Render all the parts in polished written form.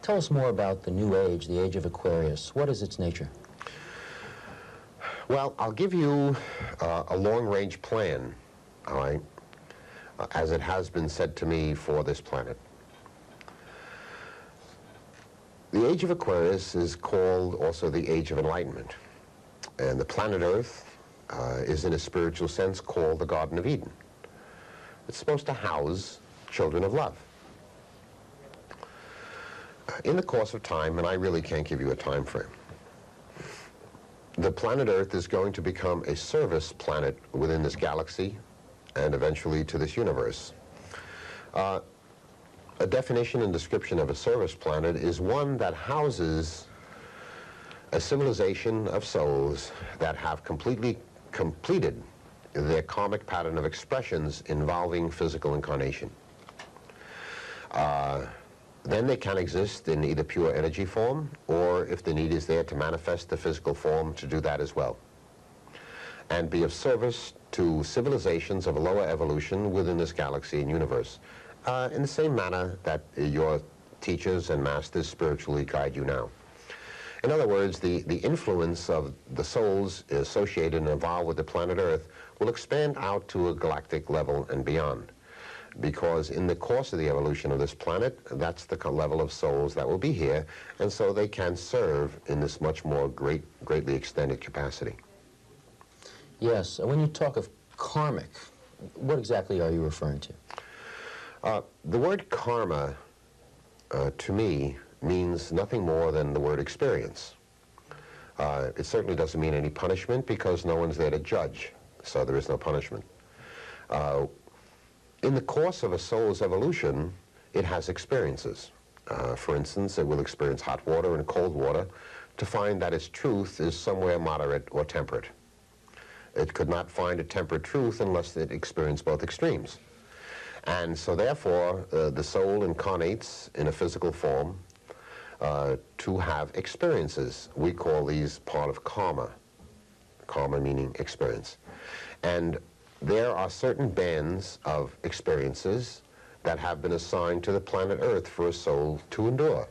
Tell us more about the new age, the age of Aquarius. What is its nature? Well, I'll give you a long-range plan, all right, as it has been said to me for this planet. The age of Aquarius is called also the age of enlightenment. And the planet Earth is, in a spiritual sense, called the Garden of Eden. It's supposed to house children of love. In the course of time, and I really can't give you a time frame, the planet Earth is going to become a service planet within this galaxy and eventually to this universe. A definition and description of a service planet is one that houses a civilization of souls that have completely completed their karmic pattern of expressions involving physical incarnation. Then they can exist in either pure energy form, or if the need is there to manifest the physical form, to do that as well, and be of service to civilizations of a lower evolution within this galaxy and universe, in the same manner that your teachers and masters spiritually guide you now. In other words, the influence of the souls associated and involved with the planet Earth will expand out to a galactic level and beyond. Because in the course of the evolution of this planet, that's the level of souls that will be here, and so they can serve in this much more greatly extended capacity. Yes, when you talk of karmic, what exactly are you referring to? The word karma, to me, means nothing more than the word experience. It certainly doesn't mean any punishment, because no one's there to judge, so there is no punishment. In the course of a soul's evolution, it has experiences. For instance, it will experience hot water and cold water to find that its truth is somewhere moderate or temperate. It could not find a temperate truth unless it experienced both extremes. And so therefore, the soul incarnates in a physical form to have experiences. We call these part of karma. Karma meaning experience. And there are certain bands of experiences that have been assigned to the planet Earth for a soul to endure.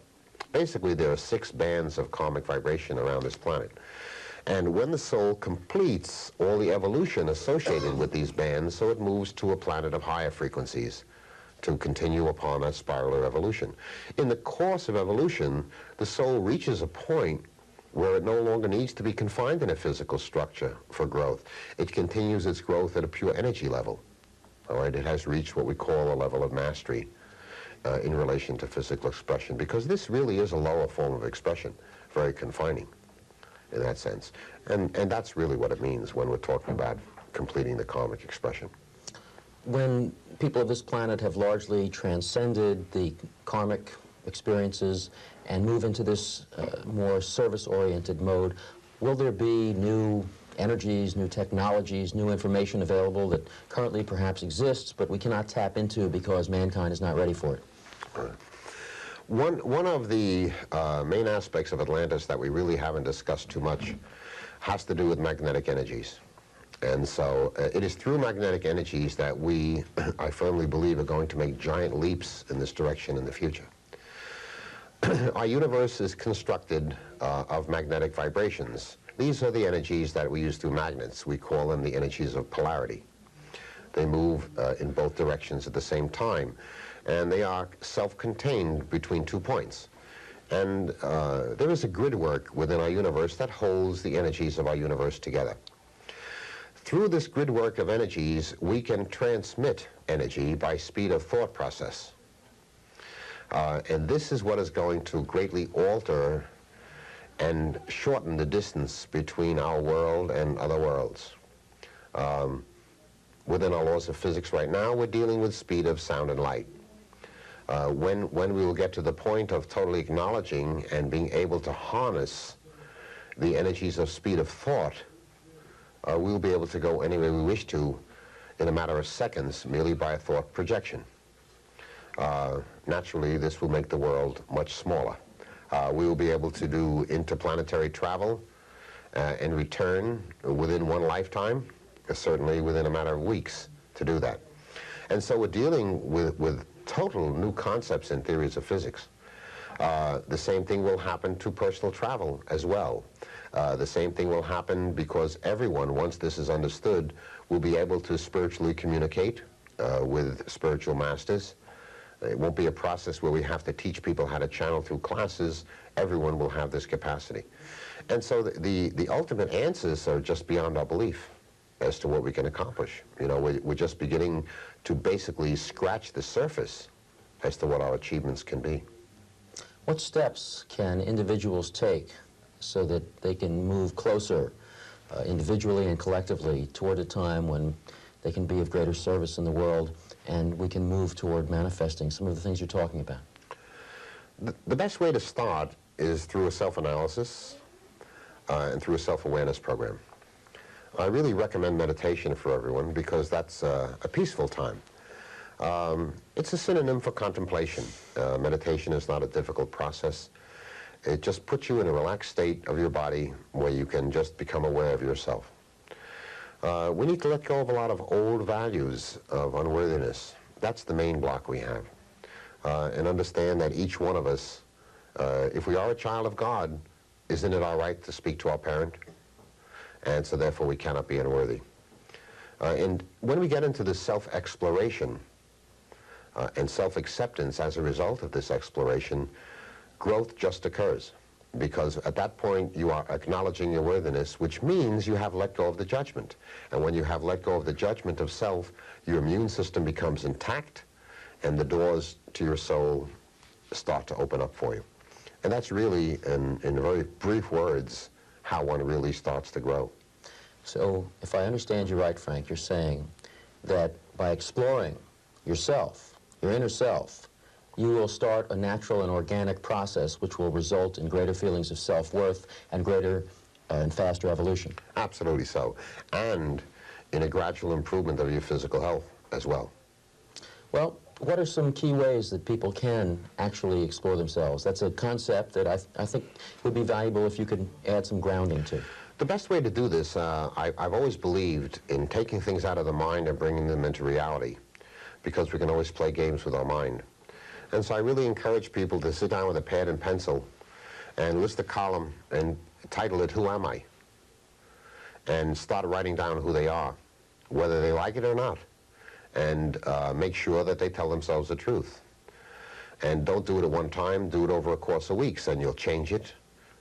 Basically, there are 6 bands of karmic vibration around this planet. And when the soul completes all the evolution associated with these bands, so it moves to a planet of higher frequencies to continue upon a spiral of evolution. In the course of evolution, the soul reaches a point where it no longer needs to be confined in a physical structure for growth. It continues its growth at a pure energy level. All right, it has reached what we call a level of mastery in relation to physical expression, because this really is a lower form of expression, very confining in that sense. And that's really what it means when we're talking about completing the karmic expression. When people of this planet have largely transcended the karmic experiences and move into this more service-oriented mode, will there be new energies, new technologies, new information available that currently perhaps exists, but we cannot tap into because mankind is not ready for it? One of the main aspects of Atlantis that we really haven't discussed too much has to do with magnetic energies. And so it is through magnetic energies that we, I firmly believe, are going to make giant leaps in this direction in the future. Our universe is constructed of magnetic vibrations. These are the energies that we use through magnets. We call them the energies of polarity. They move in both directions at the same time, and they are self-contained between 2 points. And there is a grid work within our universe that holds the energies of our universe together. Through this grid work of energies, we can transmit energy by speed of thought process. And this is what is going to greatly alter and shorten the distance between our world and other worlds. Within our laws of physics right now, we're dealing with speed of sound and light. When we will get to the point of totally acknowledging and being able to harness the energies of speed of thought, we'll be able to go anywhere we wish to in a matter of seconds, merely by a thought projection. Naturally, this will make the world much smaller. We will be able to do interplanetary travel and return within one lifetime, certainly within a matter of weeks to do that. And so we're dealing with total new concepts and theories of physics. The same thing will happen to personal travel as well. The same thing will happen because everyone, once this is understood, will be able to spiritually communicate with spiritual masters. It won't be a process where we have to teach people how to channel through classes. Everyone will have this capacity. And so the ultimate answers are just beyond our belief as to what we can accomplish. You know, we're just beginning to basically scratch the surface as to what our achievements can be. What steps can individuals take so that they can move closer individually and collectively toward a time when they can be of greater service in the world and we can move toward manifesting some of the things you're talking about? The best way to start is through a self-analysis and through a self-awareness program. I really recommend meditation for everyone because that's a peaceful time. It's a synonym for contemplation. Meditation is not a difficult process. It just puts you in a relaxed state of your body where you can just become aware of yourself. We need to let go of a lot of old values of unworthiness. That's the main block we have. And understand that each one of us, if we are a child of God, isn't it our right to speak to our parent? And so therefore we cannot be unworthy. And when we get into this self-exploration and self-acceptance as a result of this exploration, growth just occurs. Because at that point you are acknowledging your worthiness, which means you have let go of the judgment. And when you have let go of the judgment of self, your immune system becomes intact and the doors to your soul start to open up for you. And that's really, in very brief words, how one really starts to grow. So, if I understand you right, Frank, you're saying that by exploring yourself, your inner self, you will start a natural and organic process which will result in greater feelings of self-worth and greater and faster evolution. Absolutely so. And in a gradual improvement of your physical health as well. Well, what are some key ways that people can actually explore themselves? That's a concept that I think would be valuable if you could add some grounding to. The best way to do this, I've always believed in taking things out of the mind and bringing them into reality, because we can always play games with our mind. And so I really encourage people to sit down with a pad and pencil and list a column and title it, "Who Am I?" And start writing down who they are, whether they like it or not. And make sure that they tell themselves the truth. And don't do it at one time, do it over a course of weeks, and you'll change it.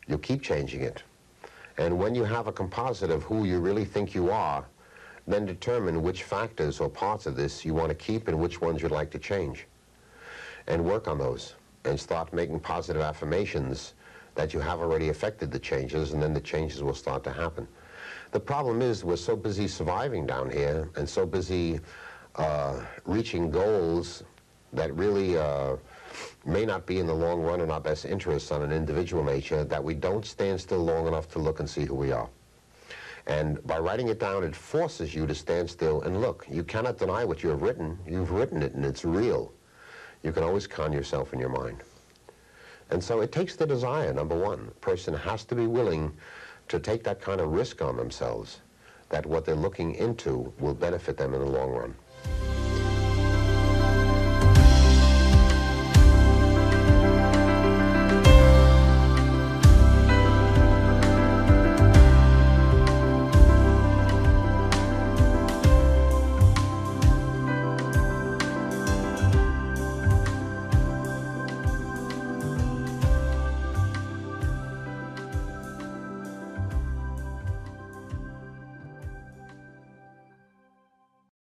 You'll keep changing it. And when you have a composite of who you really think you are, then determine which factors or parts of this you want to keep and which ones you'd like to change. And work on those, and start making positive affirmations that you have already affected the changes, and then the changes will start to happen. The problem is we're so busy surviving down here and so busy reaching goals that really may not be in the long run in our best interests on an individual nature, that we don't stand still long enough to look and see who we are. And by writing it down, it forces you to stand still and look. You cannot deny what you have written. You've written it and it's real. You can always con yourself in your mind. And so it takes the desire, number one. A person has to be willing to take that kind of risk on themselves, that what they're looking into will benefit them in the long run.